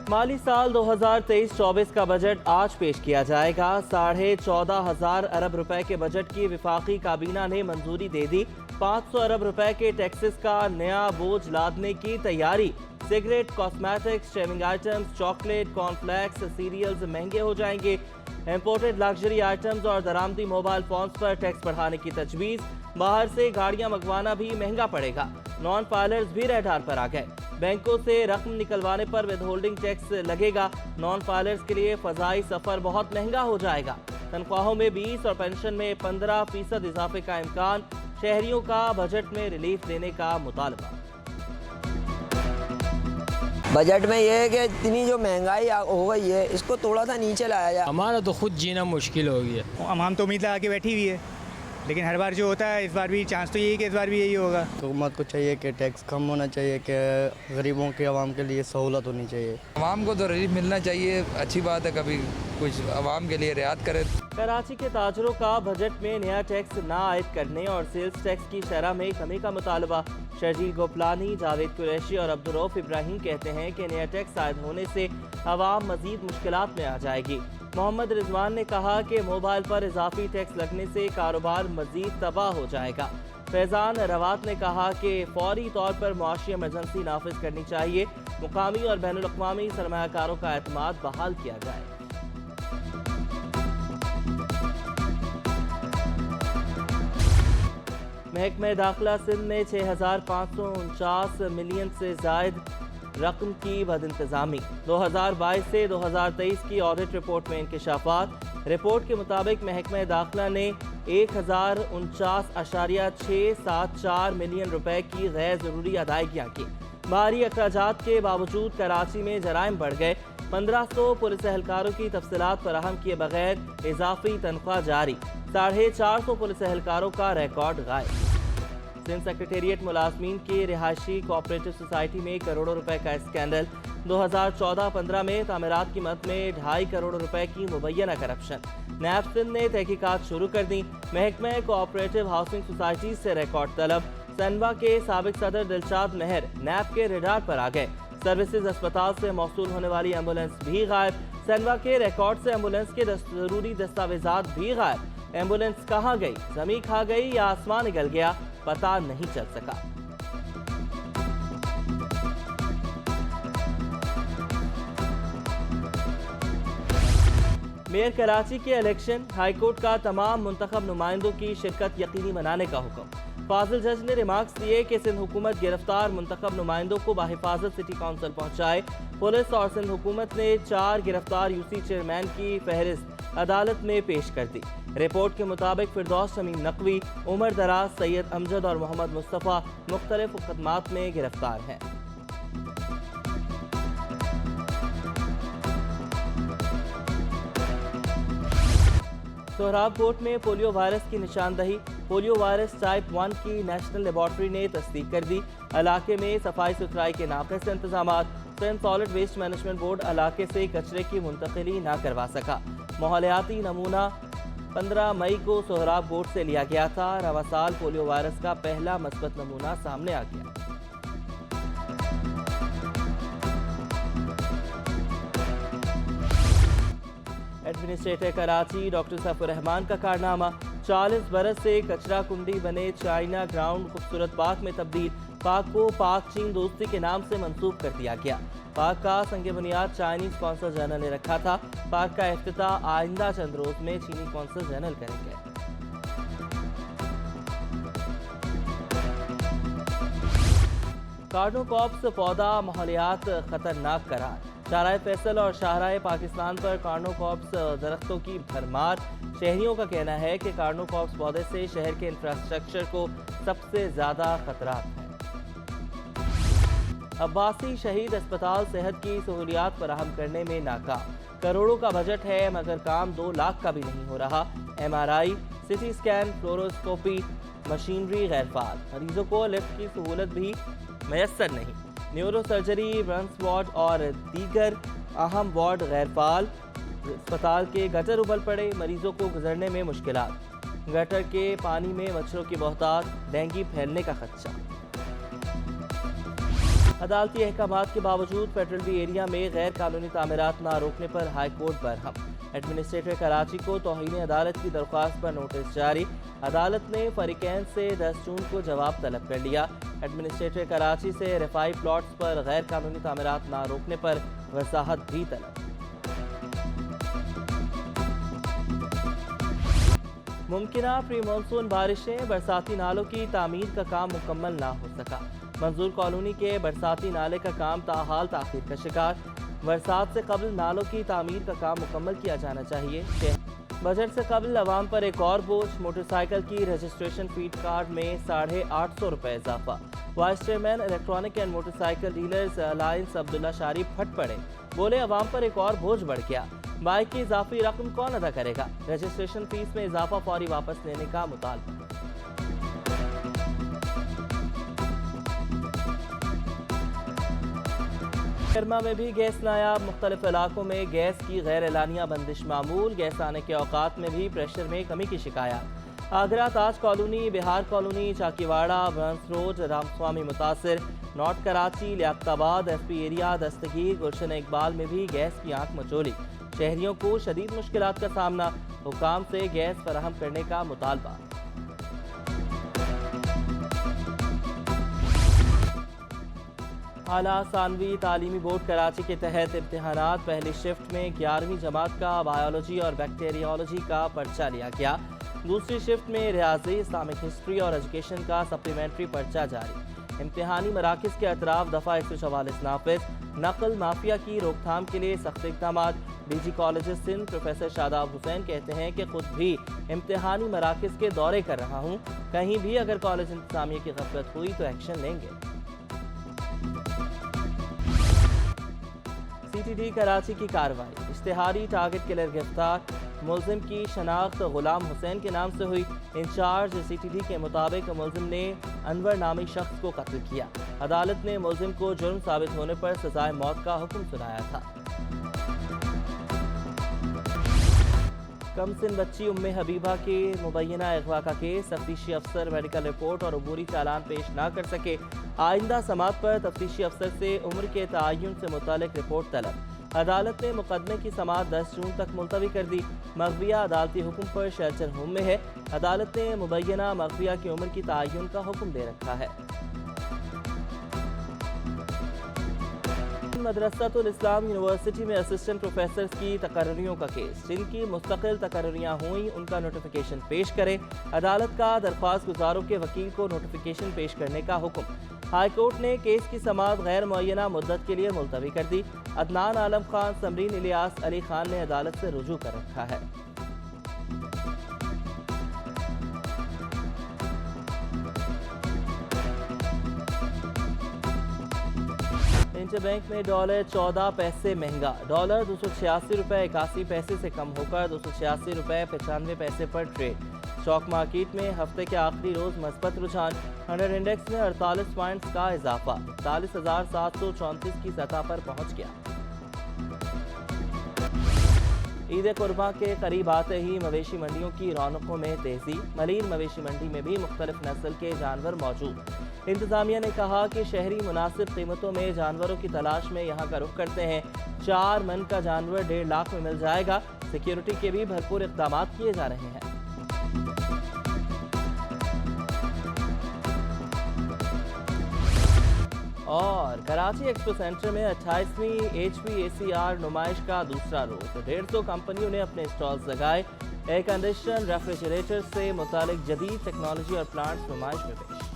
माली साल 2023-24 का बजट आज पेश किया जाएगा। 14,500 अरब रुपए के बजट की विफाकी काबीना ने मंजूरी दे दी। 500 अरब रुपए के टैक्सेस का नया बोझ लादने की तैयारी। Cigarette, cosmetics, shaving items, chocolate, cornflakes, cereals महंगे हो जाएंगे। इम्पोर्टेड लग्जरी आइटम्स और दरामदी मोबाइल फोन्स पर टैक्स बढ़ाने की तजवीज़। बाहर से गाड़ियां मंगवाना भी महंगा पड़ेगा। नॉन फाइलर्स भी रडार पर आ गए। बैंकों से रकम निकलवाने पर विदहोल्डिंग टैक्स लगेगा। नॉन फाइलर्स के लिए फजाई सफर बहुत महंगा हो जाएगा। तनख्वाहों में 20 और पेंशन में 15% इजाफे का इम्कान। शहरियों का बजट में रिलीफ देने का मुतालबा। बजट में ये है कि इतनी जो महंगाई हो गई है, इसको थोड़ा सा नीचे लाया जाए। हमारा तो खुद जीना मुश्किल हो गया। हम तो उम्मीद लगा के बैठी हुई है, लेकिन हर बार जो होता है इस बार भी चांस तो यही है कि इस बार भी यही होगा। हुकूमत को चाहिए कि टैक्स कम होना चाहिए, कि गरीबों के आवाम के लिए सहूलत होनी चाहिए। आवाम को तो रिलीफ मिलना चाहिए। अच्छी बात है, कभी कुछ आवाम के लिए रियायत करे। कराची के ताजरों का बजट में नया टैक्स ना आयद करने और सेल्स टैक्स की शरह में कमी का मुतालबा। शर्जील गोपलानी, जावेद कुरैशी और अब्दुर्रऊफ इब्राहिम कहते हैं कि नया टैक्स आयद होने से आवाम मजीद मुश्किलात में आ जाएगी। मोहम्मद रिजवान ने कहा कि मोबाइल पर इजाफी टैक्स लगने से कारोबार मजीद तबाह हो जाएगा। फैजान रवात ने कहा कि फौरी तौर पर मुआशी इमरजेंसी नाफिज करनी चाहिए। मुकामी और बैनुल अक़वामी सरमायाकारों का एतमाद बहाल किया जाए। महकमे दाखिला सिंध ने 6,549 मिलियन से जायद रकम की बदइंतजामी। 2022 से 2023 की ऑडिट रिपोर्ट में इंकशाफात। रिपोर्ट के मुताबिक महकमे दाखिला ने 1,049.674 मिलियन रुपए की गैर ज़रूरी अदायगियाँ की। भारी अखराजात के बावजूद कराची में जराइम बढ़ गए। 1500 पुलिस एहलकारों की तफसीलात फराहम किए बगैर इजाफी तनख्वाह जारी। 450 पुलिस एहलकारों का रिकॉर्ड गायब। सिंध सेक्रेटेरिएट मुलाजमीन की रिहायशी कोऑपरेटिव सोसाइटी में करोड़ों रुपए का स्कैंडल। 2014-15 में तामीरात की मद में 2.5 करोड़ रुपए की मुबैना करप्शन। नैब सिंध ने तहकीकात शुरू कर दी। महकमे कोऑपरेटिव हाउसिंग सोसाइटी से रिकॉर्ड तलब। सनवा के साबिक सदर दिलशाद मेहर नैब के रडार पर आ गए। सर्विसेज अस्पताल से मौसूल होने वाली एम्बुलेंस भी गायब। सनवा के रिकॉर्ड से एम्बुलेंस के जरूरी दस्तावेजात भी गायब। एम्बुलेंस कहाँ गई, जमीन खा गई या आसमान निकल गया, पता नहीं चल सका। मेयर कराची के इलेक्शन। हाईकोर्ट का तमाम मुंतखब नुमाइंदों की शिरकत यकीनी बनाने का हुक्म। फाजिल जज ने रिमार्क्स दिए कि सिंध हुकूमत गिरफ्तार मुंतखब नुमाइंदों को बाहिफाजत सिटी काउंसिल पहुंचाए। पुलिस और सिंध हुकूमत ने 4 गिरफ्तार यूसी चेयरमैन की फहरिस्त अदालत में पेश कर दी। रिपोर्ट के मुताबिक फिरदौस शमीम नकवी, उमर दराज, सैयद अमजद और मोहम्मद मुस्तफ़ा मुख्तलिफ मुकदमात में गिरफ्तार हैं। सोहराब कोट में पोलियो वायरस की निशानदही। पोलियो वायरस टाइप 1 की नेशनल लेबॉर्ट्री ने तस्दीक कर दी। इलाके में सफाई सुथराई के नाक़िस इंतजामात। Sindh solid waste management board इलाके से कचरे की मुंतकिली ना करवा सका। माहौलियाती नमूना 15 मई को सोहराब कोट से लिया गया था। रवा साल पोलियो वायरस का पहला मस्बत नमूना सामने आ गया। एडमिनिस्ट्रेटर कराची डॉक्टर सफर रहमान का कारनामा। 40 बरस से कचरा कुंडी बने चाइना ग्राउंड खूबसूरत पार्क में तब्दील। पार्क को पाक चीन दोस्ती के नाम से मंसूब कर दिया गया। पार्क का संग बुनियाद चाइनीज कौंसल जनरल ने रखा था। पार्क का इफ्तिताह आइंदा चंद रोज में चीनी कौंसल जनरल करेंगे। कार्नोकॉप्स पौधा माहौलियात खतरनाक करार। शाहराह फैसल और शाहराह पाकिस्तान पर कार्नोकॉप्स दरख्तों की भरमार। शहरियों का कहना है कि कार्नोकॉप्स पौधे से शहर के इंफ्रास्ट्रक्चर को सबसे ज्यादा खतरात है। अब्बासी शहीद अस्पताल सेहत की सहूलियात फराहम करने में नाकाम। करोड़ों का बजट है मगर काम 2 लाख का भी नहीं हो रहा। MRI, CT scan, fluoroscopy machinery गैर फाल। मरीजों को लिफ्ट की सहूलत भी मैसर नहीं। न्यूरो सर्जरी, ब्रंस वार्ड और दीगर अहम वार्ड गैर फाल। अस्पताल के गटर उबल पड़े, मरीजों को गुजरने में मुश्किलात। गटर के पानी में मच्छरों की बहुतात, डेंगू फैलने का खदशा। अदालती अहकामात के बावजूद फेडरल बी एरिया में गैर कानूनी तामीरात ना रोकने पर high court Barham. Administrator Karachi को तौहीन अदालत की दरख्वास्त पर नोटिस जारी। अदालत ने फरीकैन से 10 जून को जवाब तलब कर लिया। एडमिनिस्ट्रेटर कराची से रफाई प्लॉट्स पर गैर कानूनी तामीरात ना रोकने पर वसाहत भी तलब। मुमकिना प्री मानसून बारिशें, बरसाती नालों की तामीर का काम मुकम्मल ना हो सका। मंजूर कॉलोनी के बरसाती नाले का काम ताहाल ताखीर का शिकार। बरसात से कबल नालों की तामीर का काम मुकम्मल किया जाना चाहिए। बजट से कबल अवाम पर एक और बोझ, मोटरसाइकिल की रजिस्ट्रेशन फीड कार्ड में 850 रुपये इजाफा। Vice chairman electronic and motorcycle dealers alliance Abdullah शारी फट पड़े, बोले अवाम पर एक और बोझ बढ़ गया। बाइक की इजाफी रकम कौन अदा करेगा? रजिस्ट्रेशन फीस में इजाफा फौरी वापस लेने का मुतालबा। कर्मा में भी गैस नायाब, मुख्तलिफ इलाकों में गैस की गैर एलानिया बंदिश मामूल। गैस आने के औकात में भी प्रेशर में कमी की शिकायत। Agra Taj colony, Bihar colony, Chakiwara, Burns road, Ramswami मुतासिर, north Karachi, Liaquatabad, SP area, Dastagir, Gulshan Iqbal में भी गैस की आंख मचोली। शहरियों को शदीद मुश्किलात का सामना, हुकाम से गैस फराहम करने का मुतालबा। आला सानवी तालीमी बोर्ड कराची के तहत इम्तिहानात, पहली शिफ्ट में 11वीं जमात का बायोलॉजी और बैक्टीरियोलॉजी का पर्चा लिया गया। दूसरी शिफ्ट में रियाजी, इस्लामिक हिस्ट्री और एजुकेशन का सप्लीमेंट्री पर्चा जारी। इम्तिहानी मराकज़ के अतराफ दफ़ा 144 नाफिज। नकल माफिया की रोकथाम के लिए सख्त इक़दाम। बीजी कॉलेज सिंध प्रोफेसर शादाब हुसैन कहते हैं कि खुद भी इम्तिहानी मराकज़ के दौरे कर रहा हूँ, कहीं भी अगर कॉलेज इंतज़ामिया की गफलत हुई तो एक्शन लेंगे। CTD कराची की कार्रवाई, इश्तिहारी टारगेट किलर गिरफ्तार। मुलजिम की शनाख्त गुलाम हुसैन के नाम से हुई। इंचार्ज CTD के मुताबिक मुलजिम ने अनवर नामी शख्स को कत्ल किया। अदालत ने मुलजिम को जुर्म साबित होने पर सजाए मौत का हुक्म सुनाया था। कमसिन बच्ची उम्मे हबीबा के मुबैना अगवा का केस, तफ्तीशी अफसर मेडिकल रिपोर्ट और अबूरी चालान पेश ना कर सके। आइंदा समात पर तफ्तीशी अफसर से उम्र के तयन से मुतालिक रिपोर्ट तलब। अदालत ने मुकदमे की समात 10 जून तक मुलतवी कर दी। मगविया अदालती हुक्म पर शेल्टर होम में है। अदालत ने मुबैना मगविया की उम्र की तयन का हुक्म दे रखा है। मदरसातुल इस्लाम यूनिवर्सिटी में असिस्टेंट प्रोफेसर्स की तकर्रियों का केस, जिनकी मुस्तकिल तकर्रियाँ हुई उनका नोटिफिकेशन पेश करे। अदालत का दरख्वास्त गुजारों के वकील को नोटिफिकेशन पेश करने का हुक्म। हाई कोर्ट ने केस की समात गैर मुअय्यना मुद्दत के लिए मुलतवी कर दी। अदनान आलम खान, समरीन इलियास अली खान ने अदालत से रुजू कर रखा है। इंटरबैंक में डॉलर 14 पैसे महंगा। डॉलर 286 रुपये 81 पैसे से कम होकर 286 रुपये 95 पैसे पर ट्रेड। स्टॉक मार्केट में हफ्ते के आखिरी रोज मस्बत रुझान। 100 इंडेक्स में 48 पॉइंट्स का इजाफा 41,734 की सतह पर पहुंच गया। ईद कुर्बान के करीब आते ही मवेशी मंडियों की रौनकों में तेजी। मलीर मवेशी मंडी में भी मुख्तलिफ नस्ल के जानवर मौजूद। इंतजामिया ने कहा कि शहरी मुनासिब कीमतों में जानवरों की तलाश में यहाँ का रुख करते हैं। 4 मन का जानवर 1.5 लाख में मिल जाएगा। सिक्योरिटी के भी भरपूर इक़दाम किए जा रहे हैं। और कराची एक्सपो सेंटर में 28वीं HVACR नुमाइश का दूसरा रोज। 150 कंपनियों ने अपने स्टॉल्स लगाए। एयर कंडीशन, रेफ्रिजरेटर से मुतालिक जदीद टेक्नोलॉजी और प्लांट्स नुमाइश में पेश।